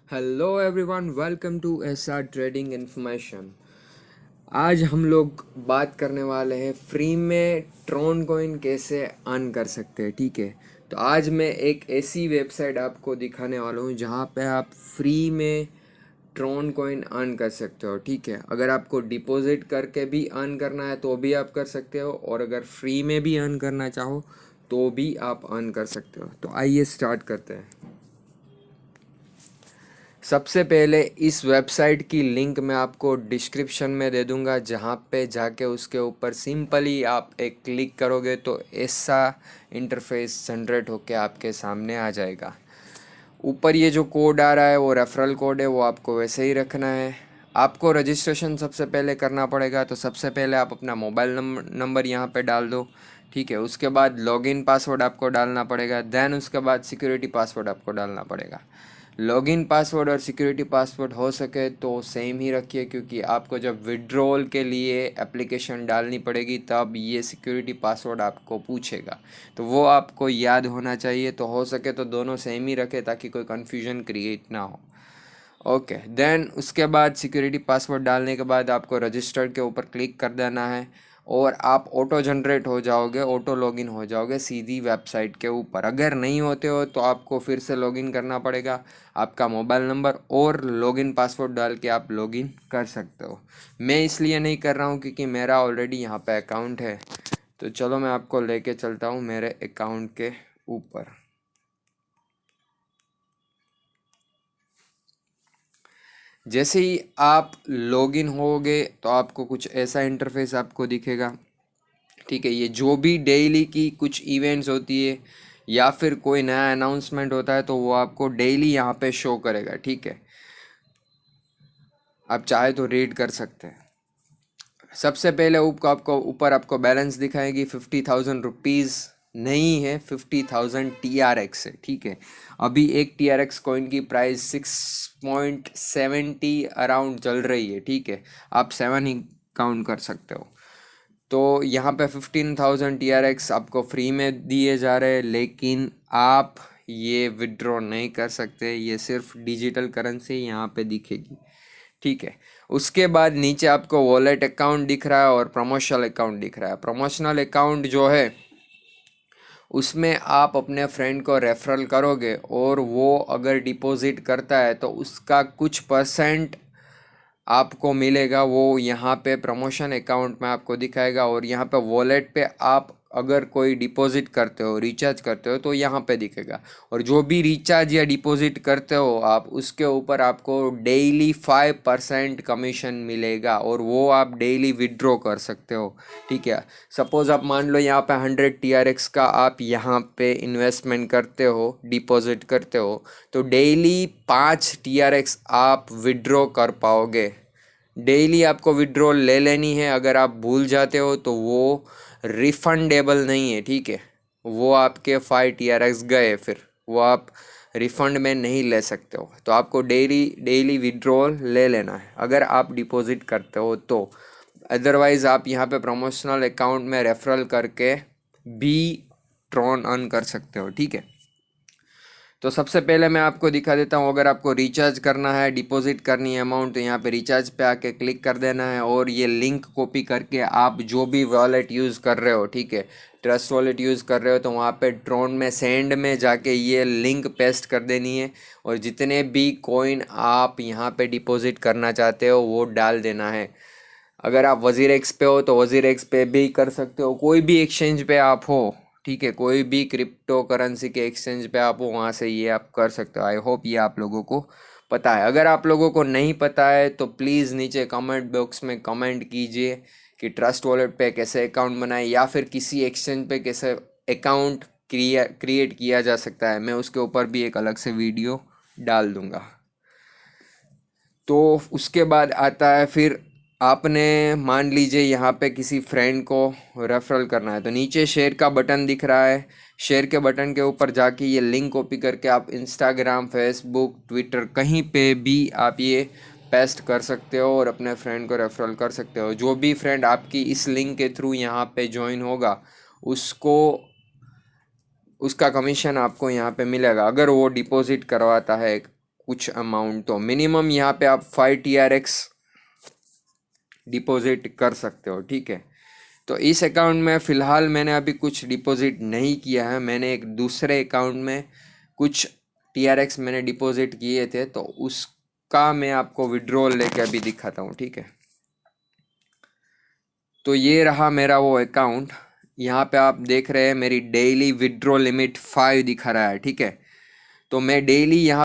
Hello everyone, welcome to SR trading information. आज हम लोग बात करने वाले हैं फ्री में ट्रोन कॉइन कैसे अर्न कर सकते हैं। ठीक है, तो आज मैं एक ऐसी वेबसाइट आपको दिखाने वाला हूँ जहाँ पे आप फ्री में ट्रोन कॉइन अर्न कर सकते हो। ठीक है, अगर आपको डिपॉजिट करके भी अर्न करना है तो भी आप कर सकते हो, और अगर फ्री में भी अर्न करना चाहो तो भी आप अर्न कर सकते हो। तो आइए स्टार्ट करते हैं। सबसे पहले इस वेबसाइट की लिंक मैं आपको डिस्क्रिप्शन में दे दूंगा, जहाँ पे जाके उसके ऊपर सिंपली आप एक क्लिक करोगे तो ऐसा इंटरफेस जनरेट होके आपके सामने आ जाएगा। ऊपर ये जो कोड आ रहा है वो रेफरल कोड है, वो आपको वैसे ही रखना है। आपको रजिस्ट्रेशन सबसे पहले करना पड़ेगा, तो सबसे पहले आप अपना मोबाइल नंबर यहाँ पे डाल दो। ठीक है, उसके बाद लॉगिन पासवर्ड आपको डालना पड़ेगा। देन उसके बाद सिक्योरिटी पासवर्ड आपको डालना पड़ेगा। लॉगिन पासवर्ड और सिक्योरिटी पासवर्ड हो सके तो सेम ही रखिए, क्योंकि आपको जब विड्रॉल के लिए एप्लीकेशन डालनी पड़ेगी तब ये सिक्योरिटी पासवर्ड आपको पूछेगा, तो वो आपको याद होना चाहिए। तो हो सके तो दोनों सेम ही रखें ताकि कोई कन्फ्यूजन क्रिएट ना हो। ओके, देन उसके बाद सिक्योरिटी पासवर्ड डालने के बाद आपको रजिस्टर के ऊपर क्लिक कर देना है और आप ऑटो जनरेट हो जाओगे, ऑटो लॉगिन हो जाओगे सीधी वेबसाइट के ऊपर। अगर नहीं होते हो तो आपको फिर से लॉगिन करना पड़ेगा। आपका मोबाइल नंबर और लॉगिन पासवर्ड डाल के आप लॉगिन कर सकते हो। मैं इसलिए नहीं कर रहा हूँ क्योंकि मेरा ऑलरेडी यहाँ पे अकाउंट है। तो चलो मैं आपको लेके चलता हूँ मेरे अकाउंट के ऊपर। जैसे ही आप लॉगिन होगे तो आपको कुछ ऐसा इंटरफेस आपको दिखेगा। ठीक है, ये जो भी डेली की कुछ इवेंट्स होती है या फिर कोई नया अनाउंसमेंट होता है तो वो आपको डेली यहाँ पे शो करेगा। ठीक है, आप चाहे तो रीड कर सकते हैं। सबसे पहले आपको बैलेंस दिखाएगी 50,000 रुपीज़ नहीं है, 50,000 TRX है। ठीक है, अभी एक TRX कॉइन की प्राइस 6.70 अराउंड चल रही है। ठीक है, आप 7 ही काउंट कर सकते हो। तो यहाँ पे 15,000 TRX आपको फ्री में दिए जा रहे हैं, लेकिन आप ये विड्रॉ नहीं कर सकते। ये सिर्फ डिजिटल करेंसी यहाँ पे दिखेगी। ठीक है, उसके बाद नीचे आपको वॉलेट अकाउंट दिख रहा है और प्रमोशनल अकाउंट दिख रहा है। प्रमोशनल अकाउंट जो है उसमें आप अपने फ्रेंड को रेफरल करोगे और वो अगर डिपॉजिट करता है तो उसका कुछ परसेंट आपको मिलेगा। वो यहाँ पे प्रमोशन अकाउंट में आपको दिखाएगा, और यहाँ पे वॉलेट पे आप अगर कोई डिपॉजिट करते हो, रिचार्ज करते हो तो यहाँ पे दिखेगा। और जो भी रिचार्ज या डिपॉजिट करते हो आप, उसके ऊपर आपको डेली 5% कमीशन मिलेगा, और वो आप डेली विड्रॉ कर सकते हो। ठीक है, सपोज आप मान लो यहाँ पे 100 TRX का आप यहाँ पे इन्वेस्टमेंट करते हो, डिपॉजिट करते हो, तो डेली 5 TRX आप विड्रॉ कर पाओगे। डेली आपको विड्रॉल ले लेनी है। अगर आप भूल जाते हो तो वो रिफंडेबल नहीं है। ठीक है, वो आपके 5 TRX गए, फिर वो आप रिफंड में नहीं ले सकते हो। तो आपको डेली डेली विड्रॉल ले लेना है अगर आप डिपॉजिट करते हो तो। अदरवाइज़ आप यहाँ पे प्रमोशनल अकाउंट में रेफरल करके भी ट्रॉन अर्न कर सकते हो। ठीक है, तो सबसे पहले मैं आपको दिखा देता हूँ। अगर आपको रिचार्ज करना है, डिपॉजिट करनी है अमाउंट, तो यहाँ पे रिचार्ज पे आके क्लिक कर देना है, और ये लिंक कॉपी करके आप जो भी वॉलेट यूज़ कर रहे हो, ठीक है, ट्रस्ट वॉलेट यूज़ कर रहे हो, तो वहाँ पे ट्रोन में सेंड में जाके ये लिंक पेस्ट कर देनी है, और जितने भी कॉइन आप यहाँ पे डिपॉजिट करना चाहते हो वो डाल देना है। अगर आप वजीर एक्स पे हो तो वजीर एक्स पे भी कर सकते हो, कोई भी एक्सचेंज पे आप हो। ठीक है, कोई भी क्रिप्टो करेंसी के एक्सचेंज पे आप हो, वहाँ से ये आप कर सकते हो। आई होप ये आप लोगों को पता है। अगर आप लोगों को नहीं पता है तो प्लीज़ नीचे कमेंट बॉक्स में कमेंट कीजिए कि ट्रस्ट वॉलेट पे कैसे अकाउंट बनाए, या फिर किसी एक्सचेंज पे कैसे अकाउंट क्रिएट किया जा सकता है। मैं उसके ऊपर भी एक अलग से वीडियो डाल दूँगा। तो उसके बाद आता है फिर, आपने मान लीजिए यहाँ पे किसी फ्रेंड को रेफरल करना है, तो नीचे शेयर का बटन दिख रहा है। शेयर के बटन के ऊपर जाके ये लिंक कॉपी करके आप इंस्टाग्राम, फेसबुक, ट्विटर कहीं पे भी आप ये पेस्ट कर सकते हो और अपने फ्रेंड को रेफरल कर सकते हो। जो भी फ्रेंड आपकी इस लिंक के थ्रू यहाँ पे ज्वाइन होगा उसको उसका कमीशन आपको यहाँ पे मिलेगा, अगर वो डिपॉजिट करवाता है कुछ अमाउंट, तो मिनिमम यहाँ पे आप 5 TRX डिपॉजिट कर सकते हो, ठीक है। तो इस अकाउंट में फ़िलहाल मैंने अभी कुछ डिपॉजिट नहीं किया है, मैंने एक दूसरे अकाउंट में कुछ TRX मैंने डिपॉजिट किए थे, तो उसका मैं आपको विड्रॉल लेके अभी दिखाता हूँ, ठीक है। तो ये रहा मेरा वो अकाउंट, यहाँ पे आप देख रहे हैं मेरी डेली विड्रॉ लिमिट 5 दिखा रहा है, ठीक है। तो मैं डेली यहाँ